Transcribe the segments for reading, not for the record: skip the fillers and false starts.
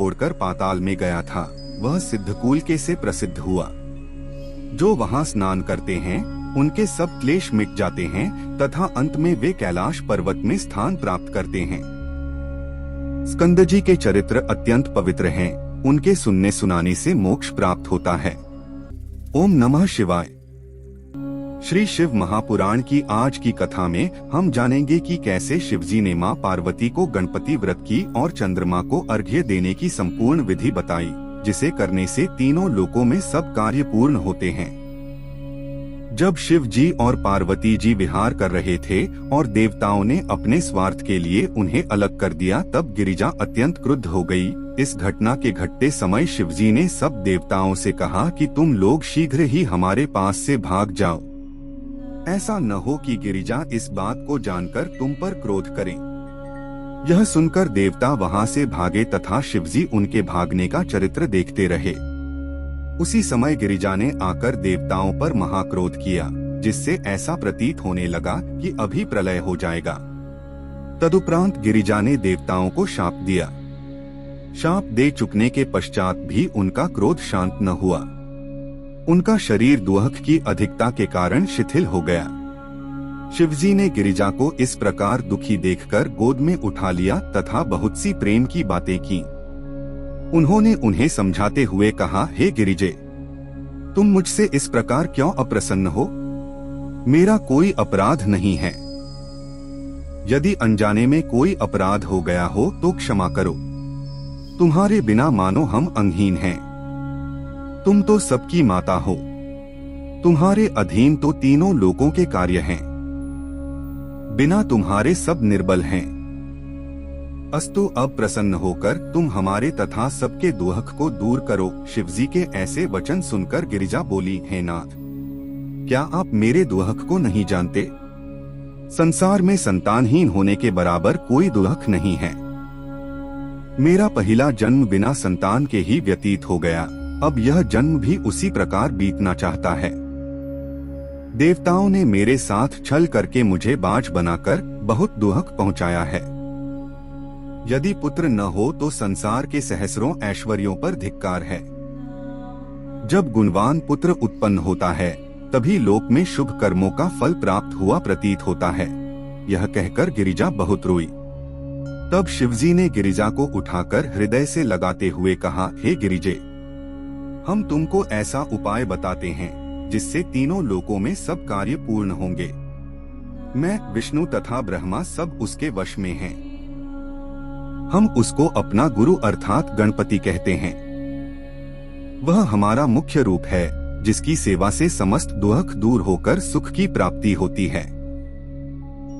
छोड़कर पाताल में गया था, वह सिद्धकूल के से प्रसिद्ध हुआ। जो वहां स्नान करते हैं उनके सब क्लेश मिट जाते हैं तथा अंत में वे कैलाश पर्वत में स्थान प्राप्त करते हैं। स्कंदजी के चरित्र अत्यंत पवित्र हैं, उनके सुनने सुनाने से मोक्ष प्राप्त होता है। ओम नमः शिवाय। श्री शिव महापुराण की आज की कथा में हम जानेंगे कि कैसे शिवजी ने मां पार्वती को गणपति व्रत की और चंद्रमा को अर्घ्य देने की संपूर्ण विधि बताई, जिसे करने से तीनों लोकों में सब कार्य पूर्ण होते हैं। जब शिव जी और पार्वती जी विहार कर रहे थे और देवताओं ने अपने स्वार्थ के लिए उन्हें अलग कर दिया, तब गिरिजा अत्यंत क्रुद्ध हो गई। इस घटना के घटते समय शिवजी ने सब देवताओं से कहा कि तुम लोग शीघ्र ही हमारे पास से भाग जाओ। ऐसा न हो कि गिरिजा इस बात को जानकर तुम पर क्रोध करें। यह सुनकर देवता वहां से भागे तथा शिवजी उनके भागने का चरित्र देखते रहे। उसी समय गिरिजा ने आकर देवताओं पर महाक्रोध किया, जिससे ऐसा प्रतीत होने लगा कि अभी प्रलय हो जाएगा। तदुपरांत गिरिजा ने देवताओं को शाप दिया। शाप दे चुकने के पश्चात भी उनका क्रोध शांत न हुआ। उनका शरीर दुहक की अधिकता के कारण शिथिल हो गया। शिवजी ने गिरिजा को इस प्रकार दुखी देखकर गोद में उठा लिया तथा बहुत सी प्रेम की बातें की। उन्होंने उन्हें समझाते हुए कहा, हे गिरिजे, तुम मुझसे इस प्रकार क्यों अप्रसन्न हो? मेरा कोई अपराध नहीं है। यदि अनजाने में कोई अपराध हो गया हो तो क्षमा करो। तुम्हारे बिना मानो हम अंगहीन हैं। तुम तो सबकी माता हो। तुम्हारे अधीन तो तीनों लोकों के कार्य हैं। बिना तुम्हारे सब निर्बल हैं। अस्तु, अब प्रसन्न होकर तुम हमारे तथा सबके दुहक को दूर करो। शिवजी के ऐसे वचन सुनकर गिरिजा बोली, हे नाथ, क्या आप मेरे दुहक को नहीं जानते? संसार में संतानहीन होने के बराबर कोई दुहक नहीं है। मेरा पहला जन्म बिना संतान के ही व्यतीत हो गया, अब यह जन्म भी उसी प्रकार बीतना चाहता है। देवताओं ने मेरे साथ छल करके मुझे बाज बनाकर बहुत दुहक पहुंचाया है। यदि पुत्र न हो तो संसार के सहस्रों ऐश्वर्यों पर धिक्कार है। जब गुणवान पुत्र उत्पन्न होता है तभी लोक में शुभ कर्मों का फल प्राप्त हुआ प्रतीत होता है। यह कहकर गिरिजा बहुत रोई। तब शिवजी ने गिरिजा को उठाकर हृदय से लगाते हुए कहा, हे गिरिजे, हम तुमको ऐसा उपाय बताते हैं जिससे तीनों लोकों में सब कार्य पूर्ण होंगे। मैं, विष्णु तथा ब्रह्मा सब उसके वश में हैं। हम उसको अपना गुरु अर्थात गणपति कहते हैं। वह हमारा मुख्य रूप है, जिसकी सेवा से समस्त दुहक दूर होकर सुख की प्राप्ति होती है।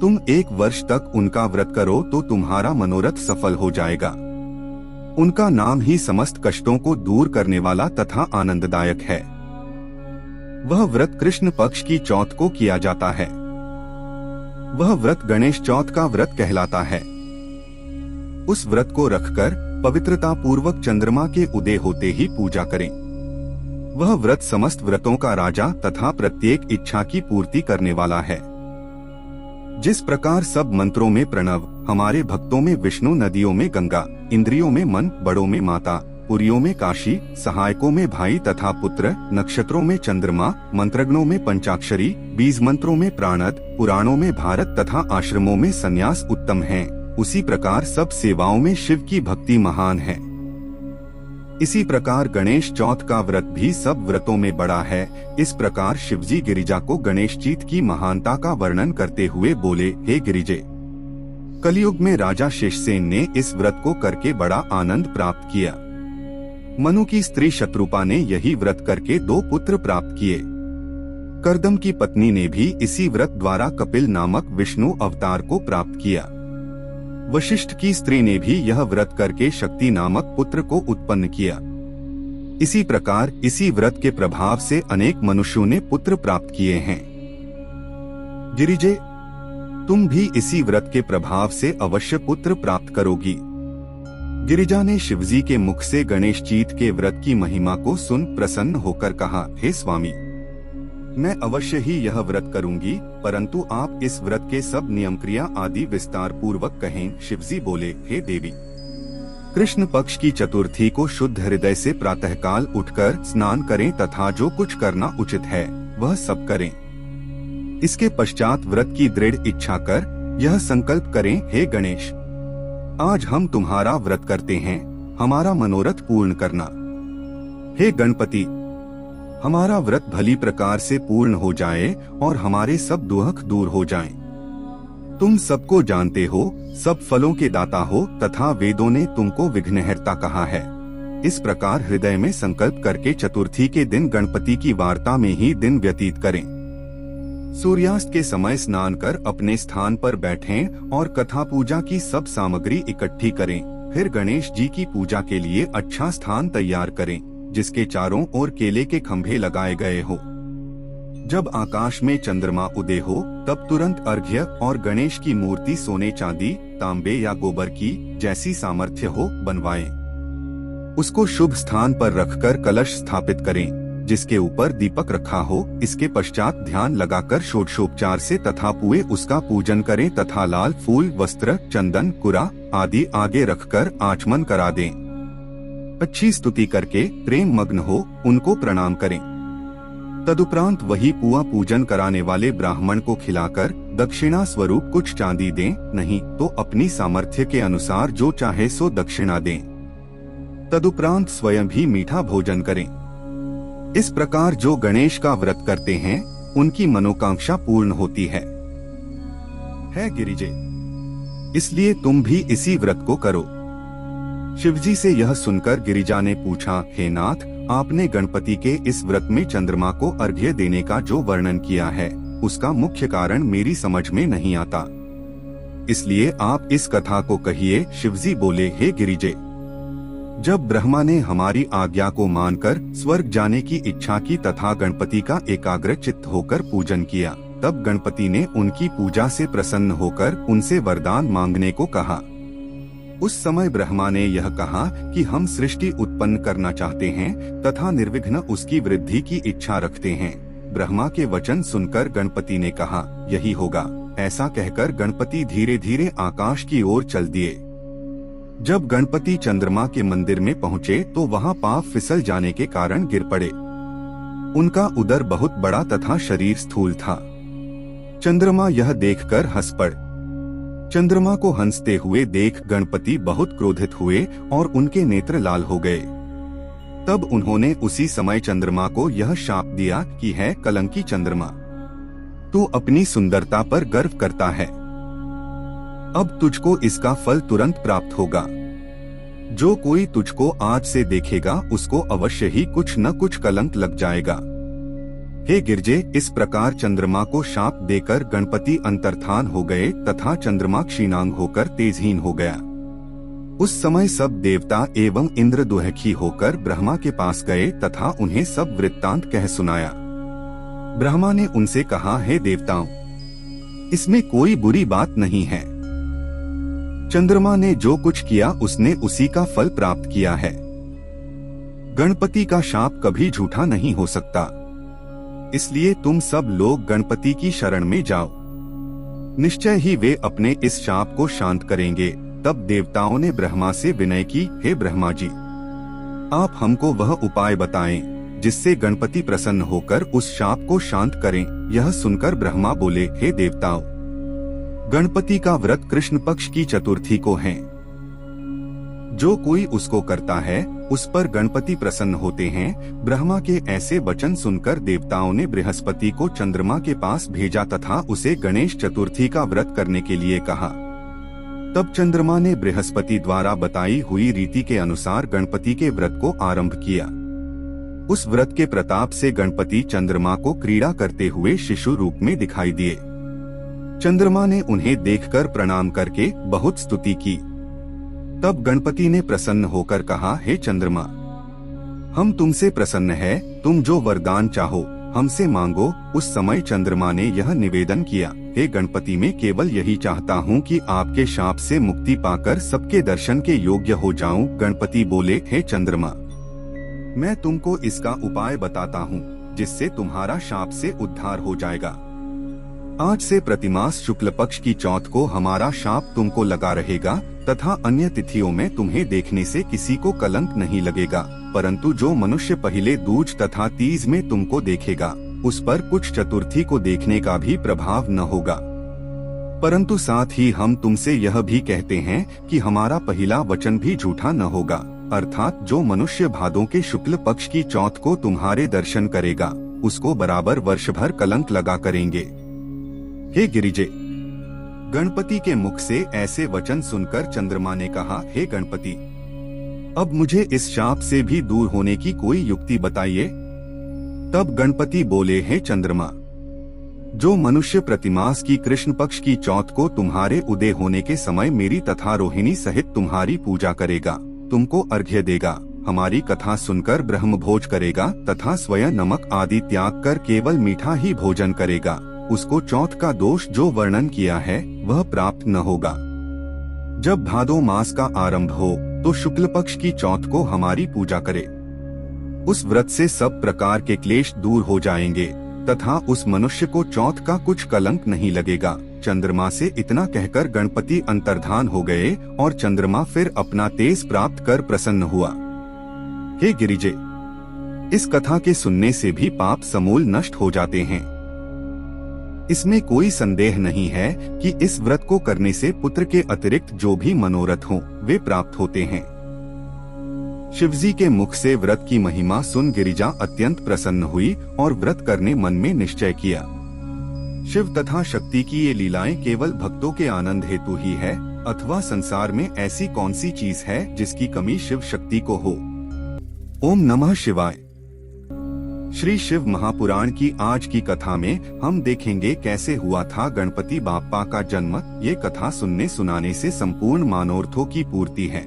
तुम 1 वर्ष तक उनका व्रत करो तो तुम्हारा मनोरथ सफल हो जाएगा। उनका नाम ही समस्त कष्टों को दूर करने वाला तथा आनंददायक है। वह व्रत कृष्ण पक्ष की चौथ को किया जाता है। वह व्रत गणेश चौथ का व्रत कहलाता है। उस व्रत को रखकर पवित्रता पूर्वक चंद्रमा के उदय होते ही पूजा करें। वह व्रत समस्त व्रतों का राजा तथा प्रत्येक इच्छा की पूर्ति करने वाला है। जिस प्रकार सब मंत्रों में प्रणव, हमारे भक्तों में विष्णु, नदियों में गंगा, इंद्रियों में मन, बड़ों में माता, पुरियों में काशी, सहायकों में भाई तथा पुत्र, नक्षत्रों में चंद्रमा, मंत्रगणों में पंचाक्षरी, बीज मंत्रों में प्राणद, पुराणों में भारत तथा आश्रमों में संन्यास उत्तम हैं, उसी प्रकार सब सेवाओं में शिव की भक्ति महान है। इसी प्रकार गणेश चौथ का व्रत भी सब व्रतों में बड़ा है। इस प्रकार शिवजी गिरिजा को गणेश चीत की महानता का वर्णन करते हुए बोले, हे गिरिजे, कलयुग में राजा शेषसेन ने इस व्रत को करके बड़ा आनंद प्राप्त किया। मनु की स्त्री शत्रुपा ने यही व्रत करके 2 पुत्र प्राप्त किए। कर्दम की पत्नी ने भी इसी व्रत द्वारा कपिल नामक विष्णु अवतार को प्राप्त किया। वशिष्ठ की स्त्री ने भी यह व्रत करके शक्ति नामक पुत्र को उत्पन्न किया। इसी प्रकार इसी व्रत के प्रभाव से अनेक मनुष्यों ने पुत्र प्राप्त किए हैं। गिरिजे, तुम भी इसी व्रत के प्रभाव से अवश्य पुत्र प्राप्त करोगी। गिरिजा ने शिवजी के मुख से गणेश चीत के व्रत की महिमा को सुन प्रसन्न होकर कहा, हे स्वामी, मैं अवश्य ही यह व्रत करूंगी, परंतु आप इस व्रत के सब नियम क्रिया आदि विस्तार पूर्वक कहें। शिवजी बोले, हे देवी, कृष्ण पक्ष की चतुर्थी को शुद्ध हृदय से प्रातःकाल उठकर स्नान करें तथा जो कुछ करना उचित है वह सब करें। इसके पश्चात व्रत की दृढ़ इच्छा कर यह संकल्प करें, हे गणेश, आज हम तुम्हारा व्रत करते हैं, हमारा मनोरथ पूर्ण करना। हे गणपति, हमारा व्रत भली प्रकार से पूर्ण हो जाए और हमारे सब दुख दूर हो जाएं। तुम सबको जानते हो, सब फलों के दाता हो तथा वेदों ने तुमको विघ्नहर्ता कहा है। इस प्रकार हृदय में संकल्प करके चतुर्थी के दिन गणपति की वार्ता में ही दिन व्यतीत करें। सूर्यास्त के समय स्नान कर अपने स्थान पर बैठें और कथा पूजा की सब सामग्री इकट्ठी करें। फिर गणेश जी की पूजा के लिए अच्छा स्थान तैयार करें, जिसके चारों ओर केले के खंभे लगाए गए हो। जब आकाश में चंद्रमा उदय हो तब तुरंत अर्घ्य और गणेश की मूर्ति सोने, चांदी, तांबे या गोबर की जैसी सामर्थ्य हो बनवाएं। उसको शुभ स्थान पर रखकर कलश स्थापित करें, जिसके ऊपर दीपक रखा हो। इसके पश्चात ध्यान लगाकर षोडशोपचार से तथा पुए उसका पूजन करें तथा लाल फूल, वस्त्र, चंदन, कुरा आदि आगे रखकर आचमन करा दें। अच्छी स्तुति करके प्रेम मग्न हो उनको प्रणाम करें। तदुपरांत वही पुआ पूजन कराने वाले ब्राह्मण को खिलाकर दक्षिणा स्वरूप कुछ चांदी दें, नहीं तो अपनी सामर्थ्य के अनुसार जो चाहे सो दक्षिणा दें। तदुपरांत स्वयं भी मीठा भोजन करें। इस प्रकार जो गणेश का व्रत करते हैं उनकी मनोकांक्षा पूर्ण होती है गिरिजे, इसलिए तुम भी इसी व्रत को करो। शिवजी से यह सुनकर गिरिजा ने पूछा, हे नाथ, आपने गणपति के इस व्रत में चंद्रमा को अर्घ्य देने का जो वर्णन किया है उसका मुख्य कारण मेरी समझ में नहीं आता, इसलिए आप इस कथा को कहिए। शिवजी बोले, हे गिरिजे, जब ब्रह्मा ने हमारी आज्ञा को मानकर स्वर्ग जाने की इच्छा की तथा गणपति का एकाग्र चित्त होकर पूजन किया, तब गणपति ने उनकी पूजा से प्रसन्न होकर उनसे वरदान मांगने को कहा। उस समय ब्रह्मा ने यह कहा कि हम सृष्टि उत्पन्न करना चाहते हैं तथा निर्विघ्न उसकी वृद्धि की इच्छा रखते हैं। ब्रह्मा के वचन सुनकर गणपति ने कहा, यही होगा। ऐसा कहकर गणपति धीरे धीरे आकाश की ओर चल दिए। जब गणपति चंद्रमा के मंदिर में पहुँचे तो वहाँ पांव फिसल जाने के कारण गिर पड़े। उनका उदर बहुत बड़ा तथा शरीर स्थूल था। चंद्रमा यह देखकर हंस पड़। चंद्रमा को हंसते हुए देख गणपति बहुत क्रोधित हुए और उनके नेत्र लाल हो गए। तब उन्होंने उसी समय चंद्रमा को यह शाप दिया कि है कलंकी चंद्रमा, तू अपनी सुंदरता पर गर्व करता है, अब तुझको इसका फल तुरंत प्राप्त होगा। जो कोई तुझको आज से देखेगा उसको अवश्य ही कुछ न कुछ कलंक लग जाएगा। हे गिरजे, इस प्रकार चंद्रमा को शाप देकर गणपति अंतर्धान हो गए तथा चंद्रमा क्षीणांग होकर तेजहीन हो गया। उस समय सब देवता एवं इंद्र दुखी होकर ब्रह्मा के पास गए तथा उन्हें सब वृत्तांत कह सुनाया। ब्रह्मा ने उनसे कहा, हे देवताओं, इसमें कोई बुरी बात नहीं है। चंद्रमा ने जो कुछ किया उसने उसी का फल प्राप्त किया है। गणपति का शाप कभी झूठा नहीं हो सकता, इसलिए तुम सब लोग गणपति की शरण में जाओ। निश्चय ही वे अपने इस शाप को शांत करेंगे। तब देवताओं ने ब्रह्मा से विनय की, हे ब्रह्मा जी, आप हमको वह उपाय बताएं जिससे गणपति प्रसन्न होकर उस शाप को शांत करें। यह सुनकर ब्रह्मा बोले, हे देवताओं, गणपति का व्रत कृष्ण पक्ष की चतुर्थी को है। जो कोई उसको करता है उस पर गणपति प्रसन्न होते हैं। ब्रह्मा के ऐसे वचन सुनकर देवताओं ने बृहस्पति को चंद्रमा के पास भेजा तथा उसे गणेश चतुर्थी का व्रत करने के लिए कहा। तब चंद्रमा ने बृहस्पति द्वारा बताई हुई रीति के अनुसार गणपति के व्रत को आरंभ किया। उस व्रत के प्रताप से गणपति चंद्रमा को क्रीड़ा करते हुए शिशु रूप में दिखाई दिए। चंद्रमा ने उन्हें देखकर प्रणाम करके बहुत स्तुति की। तब गणपति ने प्रसन्न होकर कहा, हे चंद्रमा, हम तुमसे प्रसन्न है, तुम जो वरदान चाहो हमसे मांगो। उस समय चंद्रमा ने यह निवेदन किया, हे गणपति, मैं केवल यही चाहता हूँ कि आपके शाप से मुक्ति पाकर सबके दर्शन के योग्य हो जाऊं। गणपति बोले, हे चंद्रमा, मैं तुमको इसका उपाय बताता हूँ जिससे तुम्हारा शाप से उद्धार हो जाएगा। आज से प्रतिमास शुक्ल पक्ष की चौथ को हमारा शाप तुमको लगा रहेगा तथा अन्य तिथियों में तुम्हें देखने से किसी को कलंक नहीं लगेगा, परंतु जो मनुष्य पहले दूज तथा तीज में तुमको देखेगा उस पर कुछ चतुर्थी को देखने का भी प्रभाव न होगा। परंतु साथ ही हम तुमसे यह भी कहते हैं कि हमारा पहला वचन भी झूठा न होगा, अर्थात जो मनुष्य भादों के शुक्ल पक्ष की चौथ को तुम्हारे दर्शन करेगा उसको बराबर वर्ष भर कलंक लगा करेंगे। हे गिरिजे, गणपति के मुख से ऐसे वचन सुनकर चंद्रमा ने कहा, हे गणपति, अब मुझे इस शाप से भी दूर होने की कोई युक्ति बताइए। तब गणपति बोले, हे चंद्रमा, जो मनुष्य प्रतिमास की कृष्ण पक्ष की चौथ को तुम्हारे उदय होने के समय मेरी तथा रोहिणी सहित तुम्हारी पूजा करेगा, तुमको अर्घ्य देगा, हमारी कथा सुनकर ब्रह्म भोज करेगा तथा स्वयं नमक आदि त्याग कर केवल मीठा ही भोजन करेगा, उसको चौथ का दोष जो वर्णन किया है वह प्राप्त न होगा। जब भादो मास का आरंभ हो तो शुक्ल पक्ष की चौथ को हमारी पूजा करे। उस व्रत से सब प्रकार के क्लेश दूर हो जाएंगे तथा उस मनुष्य को चौथ का कुछ कलंक नहीं लगेगा। चंद्रमा से इतना कहकर गणपति अंतर्धान हो गए और चंद्रमा फिर अपना तेज प्राप्त कर प्रसन्न हुआ। हे गिरिजे, इस कथा के सुनने से भी पाप समूल नष्ट हो जाते हैं। इसमें कोई संदेह नहीं है कि इस व्रत को करने से पुत्र के अतिरिक्त जो भी मनोरथ हों वे प्राप्त होते हैं। शिवजी के मुख से व्रत की महिमा सुन गिरिजा अत्यंत प्रसन्न हुई और व्रत करने मन में निश्चय किया। शिव तथा शक्ति की ये लीलाएं केवल भक्तों के आनंद हेतु ही है अथवा संसार में ऐसी कौन सी चीज है जिसकी कमी शिव शक्ति को हो। ओम नमः शिवाय। श्री शिव महापुराण की आज की कथा में हम देखेंगे कैसे हुआ था गणपति बाप्पा का जन्म। ये कथा सुनने सुनाने से संपूर्ण मानोरथों की पूर्ति है।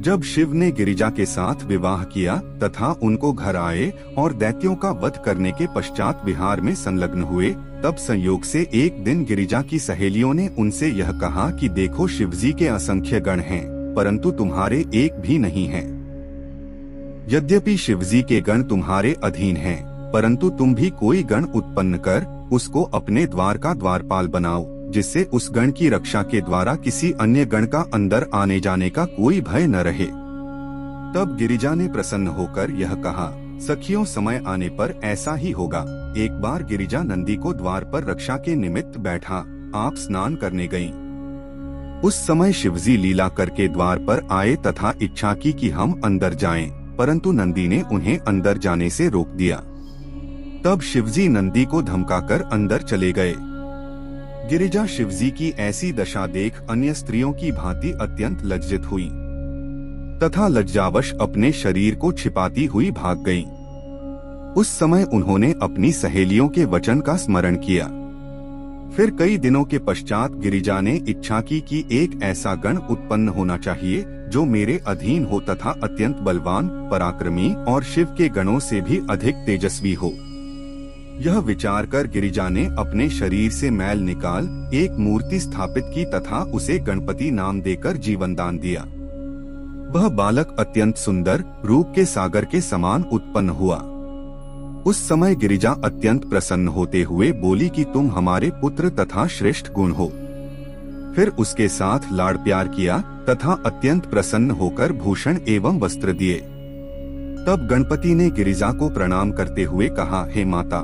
जब शिव ने गिरिजा के साथ विवाह किया तथा उनको घर आए और दैत्यों का वध करने के पश्चात विहार में संलग्न हुए, तब संयोग से एक दिन गिरिजा की सहेलियों ने उनसे यह कहा कि देखो, शिवजी के असंख्य गण हैं, परंतु तुम्हारे एक भी नहीं हैं। यद्यपि शिवजी के गण तुम्हारे अधीन हैं, परंतु तुम भी कोई गण उत्पन्न कर उसको अपने द्वार का द्वारपाल बनाओ, जिससे उस गण की रक्षा के द्वारा किसी अन्य गण का अंदर आने जाने का कोई भय न रहे। तब गिरिजा ने प्रसन्न होकर यह कहा, सखियों, समय आने पर ऐसा ही होगा। एक बार गिरिजा नंदी को द्वार पर रक्षा के निमित्त बैठा आप स्नान करने गयीं। उस समय शिवजी लीला करके द्वार पर आए तथा इच्छा की कि हम अंदर जाएं, परंतु नंदी ने उन्हें अंदर जाने से रोक दिया। तब शिवजी नंदी को धमकाकर अंदर चले गए। गिरिजा शिवजी की ऐसी दशा देख अन्य स्त्रियों की भांति अत्यंत लज्जित हुई तथा लज्जावश अपने शरीर को छिपाती हुई भाग गईं। उस समय उन्होंने अपनी सहेलियों के वचन का स्मरण किया। फिर कई दिनों के पश्चात गिरिजा ने इच्छा की कि एक ऐसा गण उत्पन्न होना चाहिए जो मेरे अधीन हो तथा अत्यंत बलवान, पराक्रमी और शिव के गणों से भी अधिक तेजस्वी हो। यह विचार कर गिरिजा ने अपने शरीर से मैल निकाल एक मूर्ति स्थापित की तथा उसे गणपति नाम देकर जीवन दान दिया। वह बालक अत्यंत सुंदर, रूप के सागर के समान उत्पन्न हुआ। उस समय गिरिजा अत्यंत प्रसन्न होते हुए बोली कि तुम हमारे पुत्र तथा श्रेष्ठ गुण हो। फिर उसके साथ लाड़ प्यार किया तथा अत्यंत प्रसन्न होकर भूषण एवं वस्त्र दिए। तब गणपति ने गिरिजा को प्रणाम करते हुए कहा, हे माता,